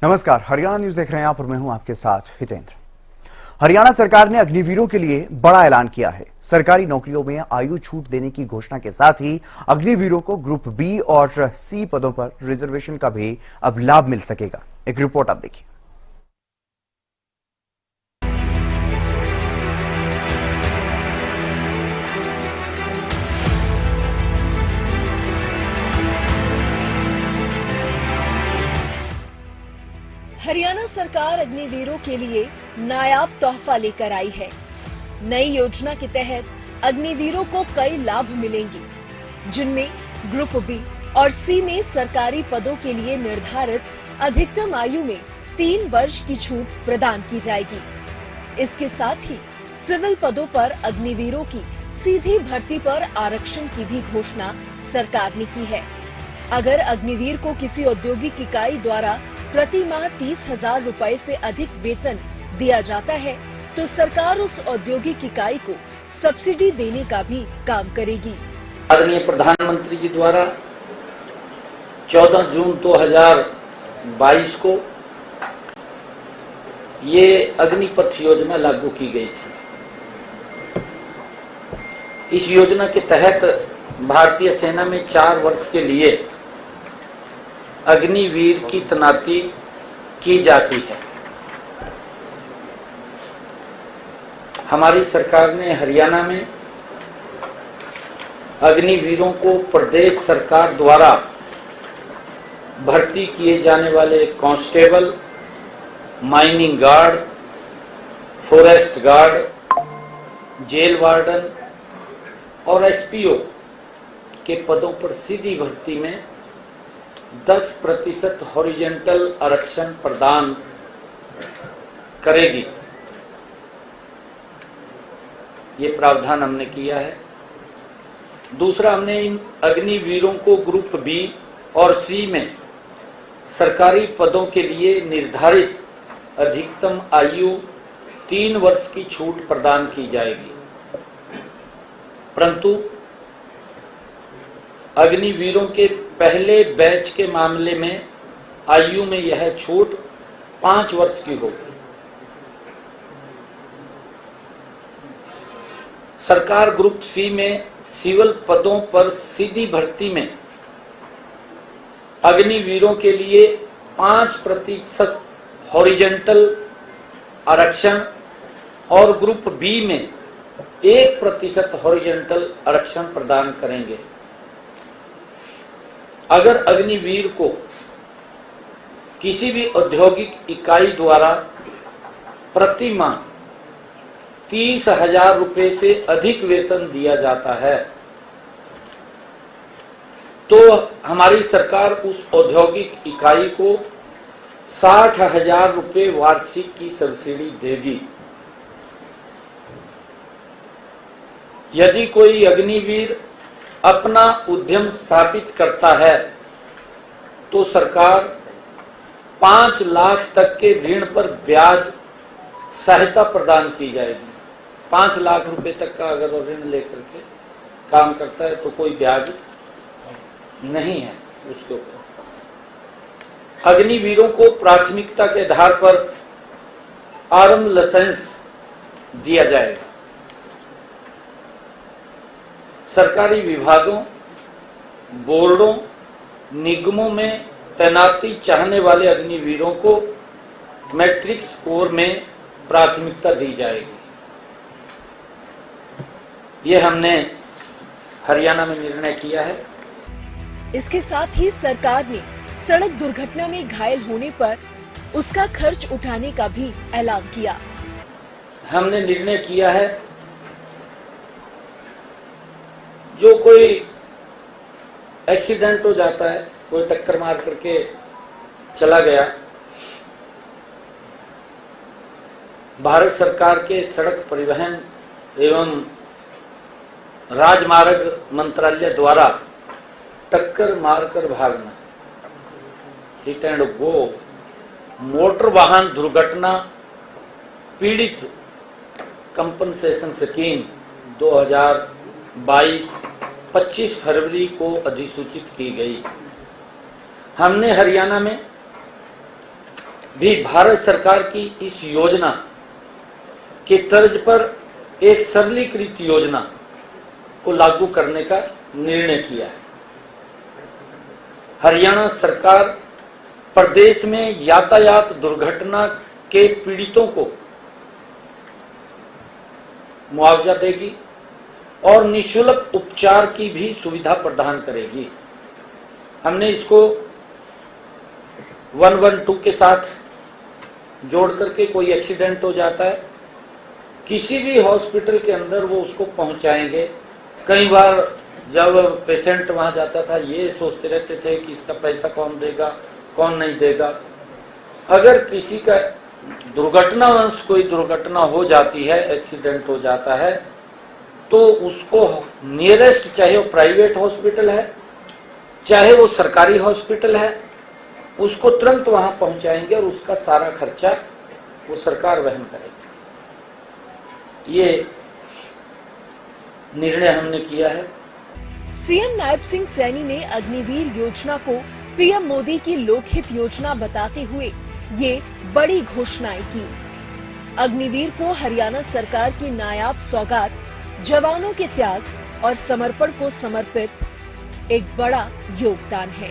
नमस्कार, हरियाणा न्यूज देख रहे हैं आप और मैं हूं आपके साथ हितेंद्र। हरियाणा सरकार ने अग्निवीरों के लिए बड़ा ऐलान किया है। सरकारी नौकरियों में आयु छूट देने की घोषणा के साथ ही अग्निवीरों को ग्रुप बी और सी पदों पर रिजर्वेशन का भी अब लाभ मिल सकेगा। एक रिपोर्ट आप देखिए। हरियाणा सरकार अग्निवीरों के लिए नायाब तोहफा लेकर आई है। नई योजना के तहत अग्निवीरों को कई लाभ मिलेंगे, जिनमें ग्रुप बी और सी में सरकारी पदों के लिए निर्धारित अधिकतम आयु में 3 वर्ष की छूट प्रदान की जाएगी। इसके साथ ही सिविल पदों पर अग्निवीरों की सीधी भर्ती पर आरक्षण की भी घोषणा सरकार ने की है। अगर अग्निवीर को किसी औद्योगिक इकाई द्वारा प्रति माह 30,000 रुपए से अधिक वेतन दिया जाता है तो सरकार उस औद्योगिक इकाई को सब्सिडी देने का भी काम करेगी। आदरणीय प्रधानमंत्री जी द्वारा 14 जून 2022 को ये अग्निपथ योजना लागू की गई थी। इस योजना के तहत भारतीय सेना में 4 वर्ष के लिए अग्निवीर की तैनाती की जाती है। हमारी सरकार ने हरियाणा में अग्निवीरों को प्रदेश सरकार द्वारा भर्ती किए जाने वाले constable, mining guard, forest guard, jail warden और एसपीओ के पदों पर सीधी भर्ती में 10% हॉरिजॉन्टल आरक्षण प्रदान करेगी। ये प्रावधान हमने किया है। दूसरा, हमने इन अग्निवीरों को ग्रुप बी और सी में सरकारी पदों के लिए निर्धारित अधिकतम आयु 3 वर्ष की छूट प्रदान की जाएगी, परंतु अग्निवीरों के पहले बैच के मामले में आयु में यह छूट 5 वर्ष की होगी। सरकार ग्रुप सी में सिविल पदों पर सीधी भर्ती में अग्निवीरों के लिए 5% हॉरिजॉन्टल आरक्षण और ग्रुप बी में 1% हॉरिजॉन्टल आरक्षण प्रदान करेंगे। अगर अग्निवीर को किसी भी औद्योगिक इकाई द्वारा प्रति माह 30,000 रुपए से अधिक वेतन दिया जाता है तो हमारी सरकार उस औद्योगिक इकाई को 60,000 रुपए वार्षिक की सब्सिडी देगी। यदि कोई अग्निवीर अपना उद्यम स्थापित करता है तो सरकार 5 लाख तक के ऋण पर ब्याज सहायता प्रदान की जाएगी। 5 लाख रुपए तक का अगर वो ऋण लेकर के काम करता है तो कोई ब्याज नहीं है उसके ऊपर। अग्निवीरों को प्राथमिकता के आधार पर आर्म लाइसेंस दिया जाएगा। सरकारी विभागों, बोर्डों, निगमों में तैनाती चाहने वाले अग्निवीरों को मैट्रिक स्कोर में प्राथमिकता दी जाएगी। ये हमने हरियाणा में निर्णय किया है। इसके साथ ही सरकार ने सड़क दुर्घटना में घायल होने पर उसका खर्च उठाने का भी ऐलान किया। हमने निर्णय किया है जो कोई एक्सीडेंट हो जाता है, कोई टक्कर मार करके चला गया, भारत सरकार के सड़क परिवहन एवं राजमार्ग मंत्रालय द्वारा टक्कर मारकर भागना, हिट एंड गो, मोटर वाहन दुर्घटना पीड़ित कंपनसेशन स्कीम 2022 25 फरवरी को अधिसूचित की गई। हमने हरियाणा में भी भारत सरकार की इस योजना के तर्ज पर एक सरलीकृत योजना को लागू करने का निर्णय किया है। हरियाणा सरकार प्रदेश में यातायात दुर्घटना के पीड़ितों को मुआवजा देगी और निःशुल्क उपचार की भी सुविधा प्रदान करेगी। हमने इसको 112 के साथ जोड़ करके कोई एक्सीडेंट हो जाता है, किसी भी हॉस्पिटल के अंदर वो उसको पहुंचाएंगे। कई बार जब पेशेंट वहां जाता था ये सोचते रहते थे कि इसका पैसा कौन देगा कौन नहीं देगा। अगर किसी का दुर्घटनावश कोई दुर्घटना हो जाती है, एक्सीडेंट हो जाता है, तो उसको नियरेस्ट, चाहे वो प्राइवेट हॉस्पिटल है चाहे वो सरकारी हॉस्पिटल है, उसको तुरंत वहां पहुंचाएंगे और उसका सारा खर्चा वो सरकार वहन करेगी। ये निर्णय हमने किया है। सीएम नायब सिंह सैनी ने अग्निवीर योजना को पीएम मोदी की लोकहित योजना बताते हुए ये बड़ी घोषणाएं की। अग्निवीर को हरियाणा सरकार की नायाब सौगात जवानों के त्याग और समर्पण को समर्पित एक बड़ा योगदान है।